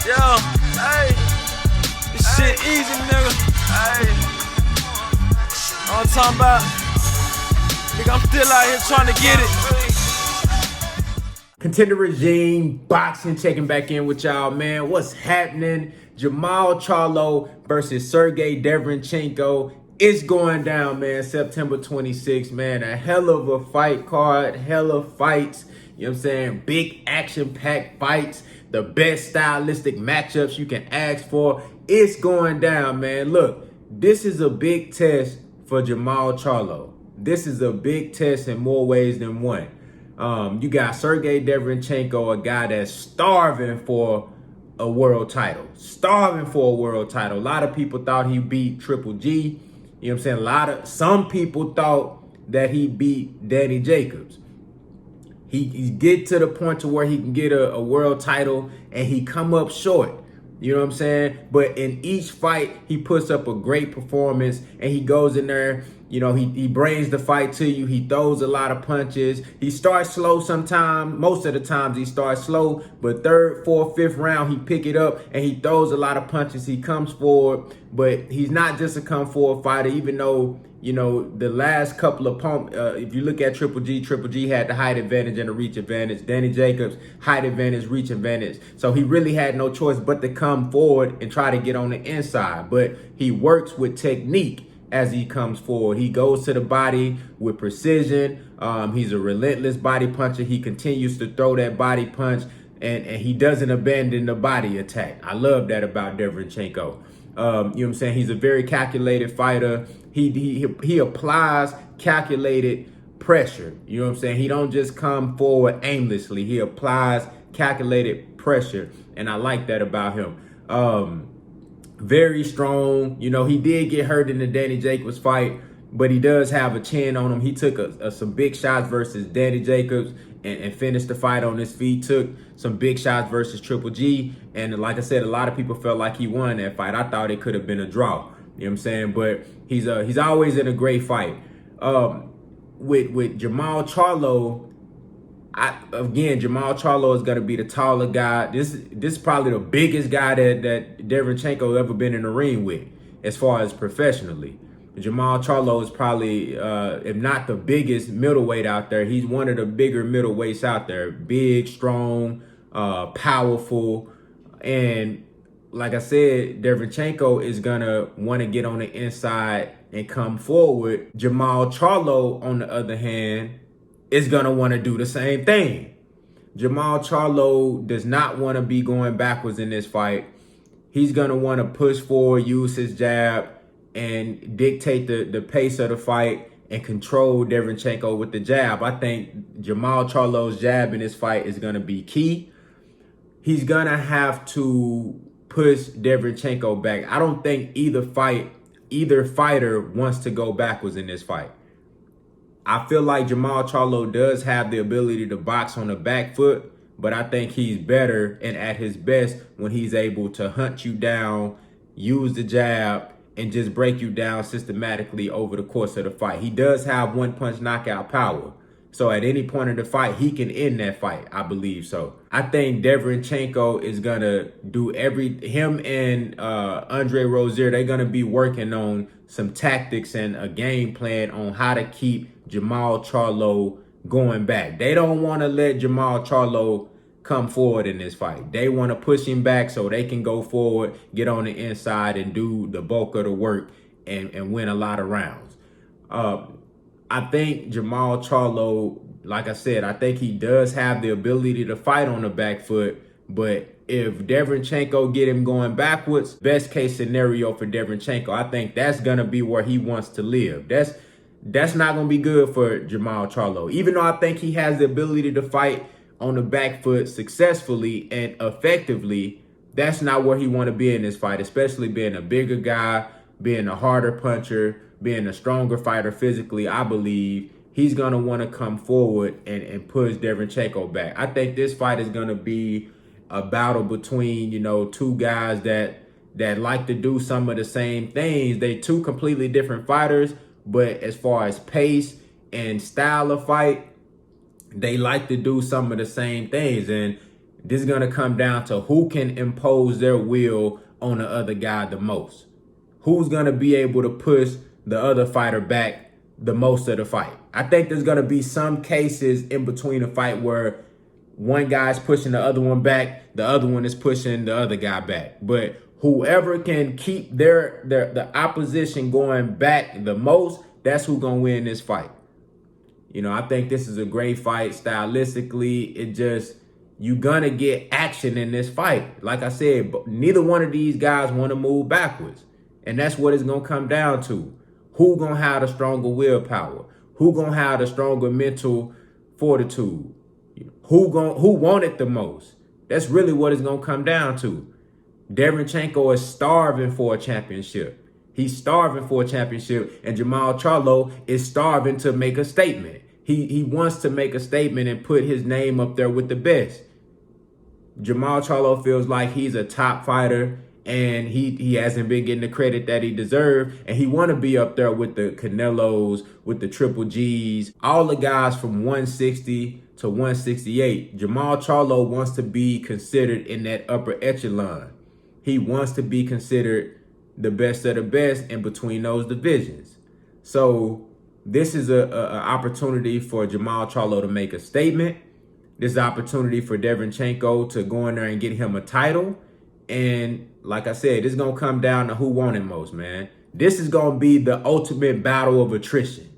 Yo, hey, this shit easy, nigga. Hey, all I'm talking about, nigga, I'm still out here trying to get it. Contender Regime Boxing checking back in with y'all, man. What's happening? JERMALL CHARLO versus SERGIY DEREVYANCHENKO. It's going down, man. September 26th, man. A hell of a fight card, hell of fights. You know what I'm saying? Big action-packed fights. The best stylistic matchups you can ask for. It's going down, man. Look, this is a big test for JERMALL CHARLO. This is a big test in more ways than one. You got SERGIY DEREVYANCHENKO, a guy that's starving for a world title. Starving for a world title. A lot of people thought he beat Triple G. You know what I'm saying? Some people thought that he beat Danny Jacobs. He get to the point to where he can get a world title and he come up short. You know what I'm saying? But in each fight, he puts up a great performance and he goes in there, you know, he brings the fight to you. He throws a lot of punches. He starts slow sometimes. Most of the times he starts slow, but third, fourth, fifth round, he pick it up and he throws a lot of punches. He comes forward, but he's not just a come forward fighter, even though, you know, the last couple of if you look at Triple G had the height advantage and the reach advantage. Danny Jacobs, height advantage, reach advantage. So he really had no choice but to come forward and try to get on the inside. But he works with technique as he comes forward. He goes to the body with precision. He's a relentless body puncher. He continues to throw that body punch and he doesn't abandon the body attack. I love that about Derevyanchenko. You know what I'm saying? He's a very calculated fighter. He applies calculated pressure. You know what I'm saying? He don't just come forward aimlessly. He applies calculated pressure. And I like that about him. Very strong. You know, he did get hurt in the Danny Jacobs fight, but he does have a chin on him. He took some big shots versus Danny Jacobs and finished the fight on his feet. Took some big shots versus Triple G. And like I said, a lot of people felt like he won that fight. I thought it could have been a draw. You know what I'm saying? But he's always in a great fight. With JERMALL CHARLO, JERMALL CHARLO is going to be the taller guy. This is probably the biggest guy that Derevyanchenko ever been in the ring with, as far as professionally. JERMALL CHARLO is probably, if not the biggest middleweight out there, he's one of the bigger middleweights out there. Big, strong, powerful, and like I said, Derevyanchenko is going to want to get on the inside and come forward. JERMALL CHARLO, on the other hand, is going to want to do the same thing. JERMALL CHARLO does not want to be going backwards in this fight. He's going to want to push forward, use his jab, and dictate the pace of the fight and control Derevyanchenko with the jab. I think JERMALL CHARLO's jab in this fight is going to be key. He's going to have to push Derevyanchenko back. I don't think either fighter wants to go backwards in this fight. I feel like JERMALL CHARLO does have the ability to box on the back foot, but I think he's better and at his best when he's able to hunt you down, use the jab, and just break you down systematically over the course of the fight. He does have one-punch knockout power. So at any point in the fight, he can end that fight, I believe so. I think Derevyanchenko is going to do him and Andre Rozier, they're going to be working on some tactics and a game plan on how to keep JERMALL CHARLO going back. They don't want to let JERMALL CHARLO come forward in this fight. They want to push him back so they can go forward, get on the inside and do the bulk of the work and win a lot of rounds. I think JERMALL CHARLO, like I said, I think he does have the ability to fight on the back foot, but if Derevyanchenko get him going backwards, best case scenario for Derevyanchenko, I think that's going to be where he wants to live. That's not going to be good for JERMALL CHARLO. Even though I think he has the ability to fight on the back foot successfully and effectively, that's not where he want to be in this fight, especially being a bigger guy, being a harder puncher, being a stronger fighter physically. I believe he's going to want to come forward and push Derevyanchenko back. I think this fight is going to be a battle between, you know, two guys that like to do some of the same things. They two completely different fighters, but as far as pace and style of fight, they like to do some of the same things. And This is going to come down to who can impose their will on the other guy the most. Who's going to be able to push the other fighter back the most of the fight. I think there's going to be some cases in between a fight where one guy's pushing the other one back, the other one is pushing the other guy back. But whoever can keep the opposition going back the most, that's who's going to win this fight. You know, I think this is a great fight stylistically. You're going to get action in this fight. Like I said, neither one of these guys want to move backwards. And that's what it's going to come down to. Who going to have the stronger willpower? Who going to have the stronger mental fortitude? Who want it the most? That's really what it's going to come down to. Derevyanchenko is starving for a championship. He's starving for a championship, and JERMALL CHARLO is starving to make a statement. He wants to make a statement and put his name up there with the best. JERMALL CHARLO feels like he's a top fighter, and he hasn't been getting the credit that he deserved, and he want to be up there with the Canelos, with the Triple Gs, all the guys from 160 to 168. JERMALL CHARLO wants to be considered in that upper echelon. He wants to be considered the best of the best in between those divisions. So this is an opportunity for JERMALL CHARLO to make a statement. This is an opportunity for Derevyanchenko to go in there and get him a title. And like I said, it's going to come down to who won it most, man. This is going to be the ultimate battle of attrition.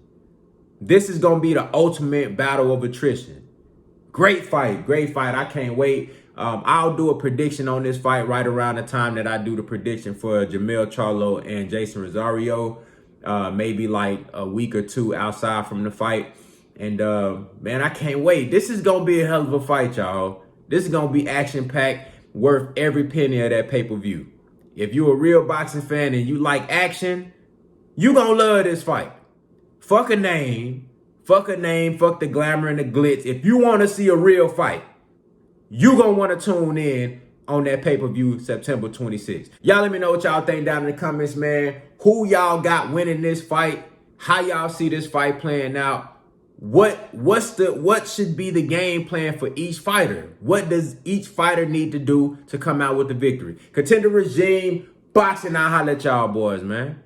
This is going to be the ultimate battle of attrition. Great fight. Great fight. I can't wait. I'll do a prediction on this fight right around the time that I do the prediction for JERMALL CHARLO and Jason Rosario. Maybe like a week or two outside from the fight. And man, I can't wait. This is going to be a hell of a fight, y'all. This is going to be action-packed, worth every penny of that pay-per-view. If you're a real boxing fan and you like action, you going to love this fight. Fuck a name. Fuck the glamour and the glitz. If you want to see a real fight, you going to want to tune in on that pay-per-view September 26th. Y'all let me know what y'all think down in the comments, man. Who y'all got winning this fight? How y'all see this fight playing out? What should be the game plan for each fighter? What does each fighter need to do to come out with the victory? Contender Regime, boxing, I'll holler at y'all boys, man.